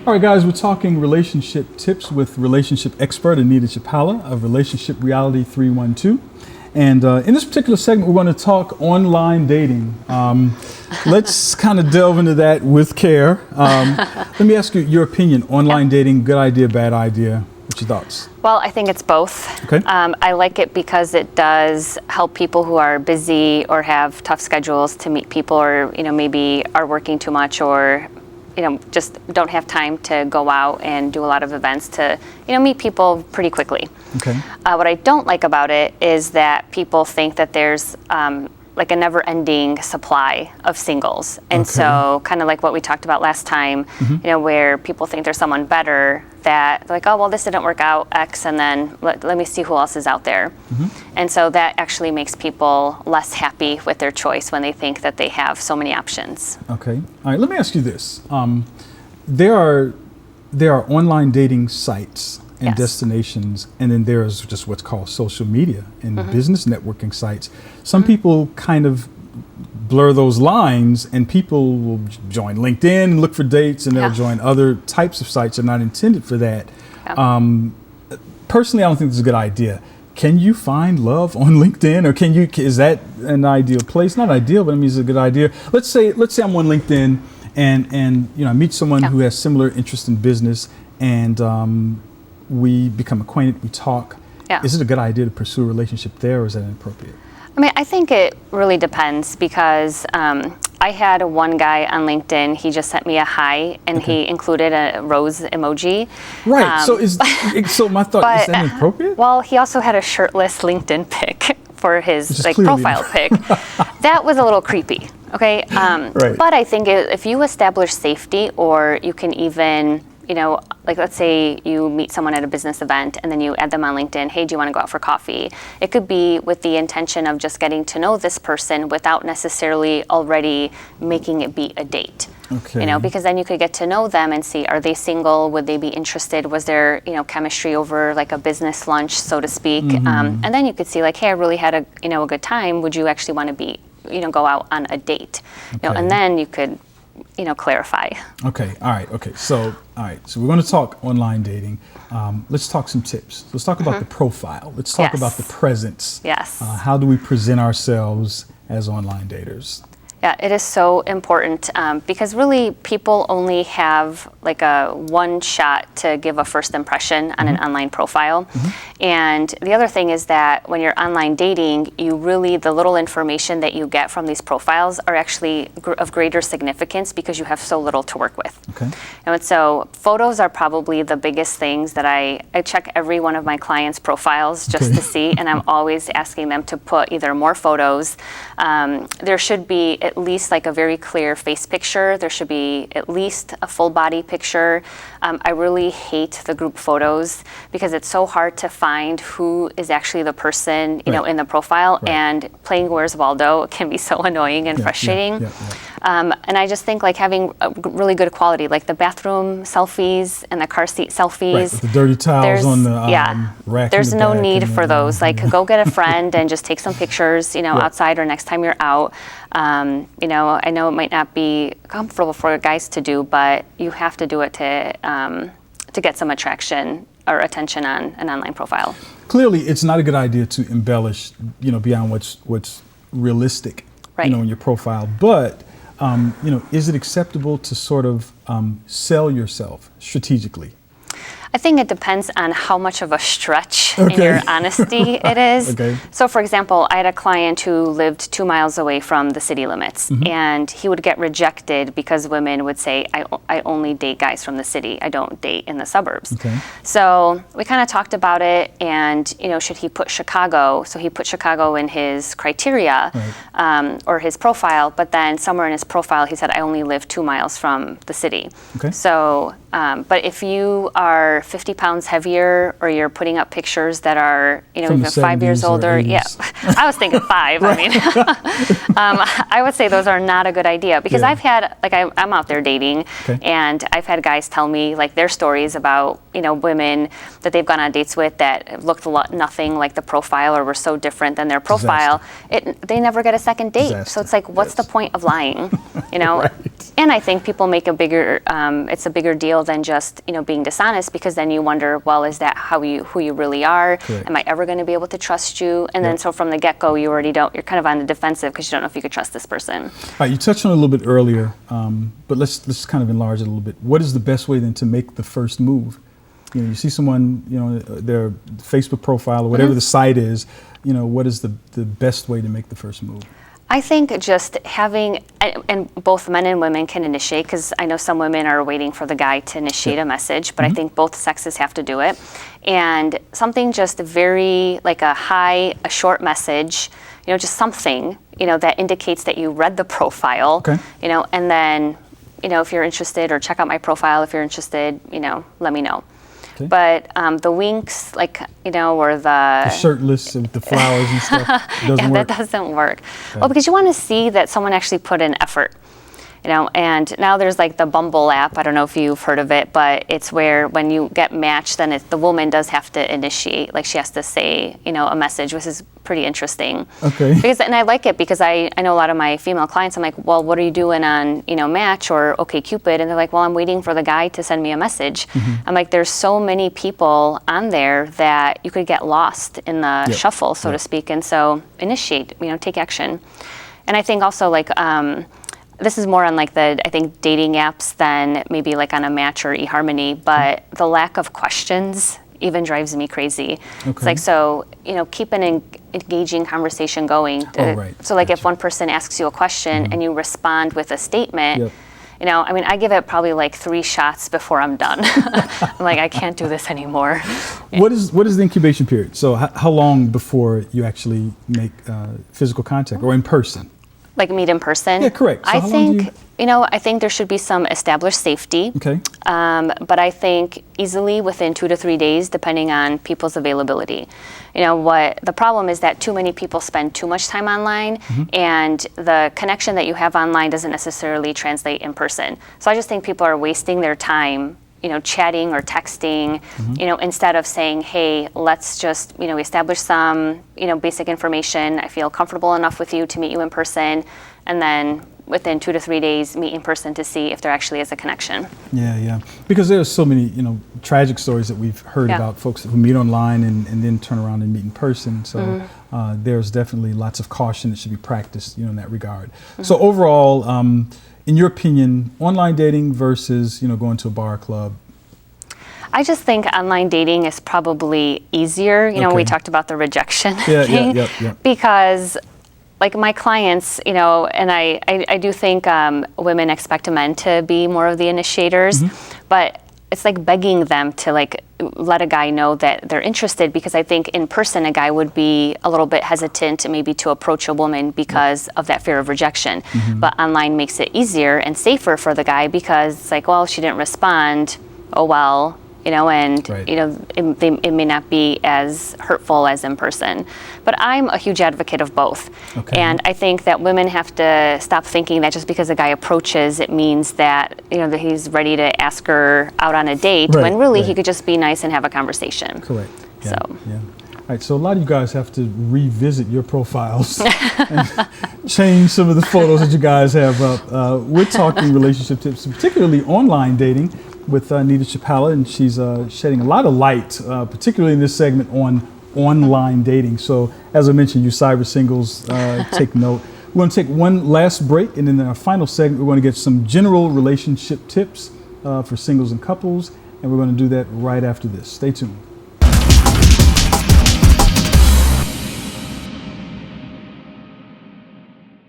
All right, guys, we're talking relationship tips with relationship expert Anita Chlipala of Relationship Reality 312. And in this particular segment, we're going to talk online dating. Let's kind of delve into that with care. Let me ask you your opinion. Online dating, good idea, bad idea? What's your thoughts? Well, I think it's both. Okay. I like it because it does help people who are busy or have tough schedules to meet people, or maybe are working too much, or just don't have time to go out and do a lot of events to meet people pretty quickly. Okay. What I don't like about it is that people think that there's like a never-ending supply of singles, and so kind of like what we talked about last time, where people think there's someone better, that they're like, oh well, this didn't work out, X, and then let me see who else is out there. And so that actually makes people less happy with their choice when they think that they have so many options. Okay. All right. Let me ask you this: there are online dating sites and destinations, and then there's just what's called social media and business networking sites. Some people kind of blur those lines, and people will join LinkedIn and look for dates, and they'll join other types of sites that are not intended for that. Personally, I don't think this is a good idea. Can you find love on LinkedIn, or is that an ideal place? Not ideal, but I mean, it's a good idea. Let's say I'm on LinkedIn and I meet someone who has similar interest in business, and we become acquainted, we talk. Is it a good idea to pursue a relationship there, or is that inappropriate? I mean, I think it really depends, because I had one guy on LinkedIn, he just sent me a hi, and he included a rose emoji. Right, so my thought, is that inappropriate? Well, he also had a shirtless LinkedIn pic for his profile pic. That was a little creepy, okay? But I think if you establish safety, or you can even, like let's say you meet someone at a business event and then you add them on LinkedIn, hey, do you want to go out for coffee? It could be with the intention of just getting to know this person without necessarily already making it be a date. Okay. Because then you could get to know them and see, are they single? Would they be interested? Was there, chemistry over like a business lunch, so to speak? And then you could see like, hey, I really had a good time. Would you actually want to go out on a date? And then you could clarify. Okay. All right. Okay. So we're going to talk online dating. Let's talk some tips. Let's talk about the profile. Let's talk about the presence. Yes. How do we present ourselves as online daters? Yeah, it is so important, because really people only have like a one shot to give a first impression on an online profile. And the other thing is that when you're online dating, the little information that you get from these profiles are actually of greater significance, because you have so little to work with. Okay. And so photos are probably the biggest things that I check every one of my clients' profiles just to see, and I'm always asking them to put either more photos. There should be at least like a very clear face picture. There should be at least a full body picture. I really hate the group photos, because it's so hard to find who is actually the person, in the profile. And playing Where's Waldo can be so annoying and frustrating. And I just think like having a really good quality, like the bathroom selfies and the car seat selfies. With the dirty towels on the rack. There's no need for those. Like, go get a friend and just take some pictures, outside or next time you're out. I know it might not be comfortable for guys to do, but you have to do it to get some attraction or attention on an online profile. Clearly, it's not a good idea to embellish, beyond what's realistic, in your profile. But is it acceptable to sort of sell yourself strategically? I think it depends on how much of a stretch in your honesty it is. So for example, I had a client who lived 2 miles away from the city limits, and he would get rejected because women would say, I only date guys from the city. I don't date in the suburbs. So we kind of talked about it, and should he put Chicago? So he put Chicago in his criteria or his profile, but then somewhere in his profile he said, I only live 2 miles from the city. So but if you are 50 pounds heavier, or you're putting up pictures that are, even 5 years older. I was thinking 5. I mean, I would say those are not a good idea, because I've had, like, I'm out there dating, and I've had guys tell me like their stories about, women that they've gone on dates with that looked nothing like the profile, or were so different than their profile. They never get a second date. So it's like, what's the point of lying? And I think people make it's a bigger deal than just, being dishonest, because then you wonder, well, is that who you really are? Correct. Am I ever going to be able to trust you? And then so from the get-go, you're kind of on the defensive because you don't know if you could trust this person. All right, you touched on it a little bit earlier, but let's kind of enlarge it a little bit. What is the best way then to make the first move? You see someone, their Facebook profile or whatever the site is, what is the best way to make the first move? I think just having, and both men and women can initiate, because I know some women are waiting for the guy to initiate a message, but I think both sexes have to do it. And something just very, like a short message, just something, that indicates that you read the profile, and then, if you're interested, or check out my profile if you're interested, let me know. Okay. But the winks, or the shirtless with the flowers and stuff, doesn't work. That doesn't work. Okay. Well, because you want to see that someone actually put in effort. And now there's like the Bumble app. I don't know if you've heard of it, but it's where when you get matched, then the woman does have to initiate. Like she has to say, a message, which is pretty interesting. Okay. And I like it because I know a lot of my female clients. I'm like, well, what are you doing on, Match or OkCupid? And they're like, well, I'm waiting for the guy to send me a message. I'm like, there's so many people on there that you could get lost in the shuffle, so to speak. And so initiate, take action. And I think also this is more on dating apps than maybe like on a Match or eHarmony, but the lack of questions even drives me crazy. Okay. It's keep an engaging conversation going. So if one person asks you a question and you respond with a statement, I give it probably like 3 shots before I'm done. I'm like, I can't do this anymore. What is the incubation period? So how long before you actually make physical contact or in person? Like meet in person? Yeah, correct. So I think there should be some established safety. Okay. But I think easily within 2 to 3 days, depending on people's availability. What the problem is that too many people spend too much time online, and the connection that you have online doesn't necessarily translate in person. So I just think people are wasting their time, chatting or texting, instead of saying, hey, let's just, establish some, basic information. I feel comfortable enough with you to meet you in person, and then within 2 to 3 days, meet in person to see if there actually is a connection. Yeah. Because there's so many, tragic stories that we've heard about folks who meet online and then turn around and meet in person. So there's definitely lots of caution that should be practiced, in that regard. So overall, in your opinion, online dating versus, going to a bar or club? I just think online dating is probably easier. We talked about the rejection thing. Because like my clients, and I do think women expect men to be more of the initiators, but it's like begging them to let a guy know that they're interested, because I think in person a guy would be a little bit hesitant maybe to approach a woman because of that fear of rejection. But online makes it easier and safer for the guy, because it's like, well, she didn't respond, oh well, it may not be as hurtful as in person. But I'm a huge advocate of both. And I think that women have to stop thinking that just because a guy approaches, it means that, that he's ready to ask her out on a date, when really he could just be nice and have a conversation. Correct. Yeah. All right, so a lot of you guys have to revisit your profiles and change some of the photos that you guys have up. We're talking relationship tips, particularly online dating, with Anita Chlipala, and she's shedding a lot of light, particularly in this segment, on online dating. So as I mentioned, you cyber singles, take note. We're going to take one last break, and in our final segment, we're going to get some general relationship tips for singles and couples, and we're going to do that right after this. Stay tuned.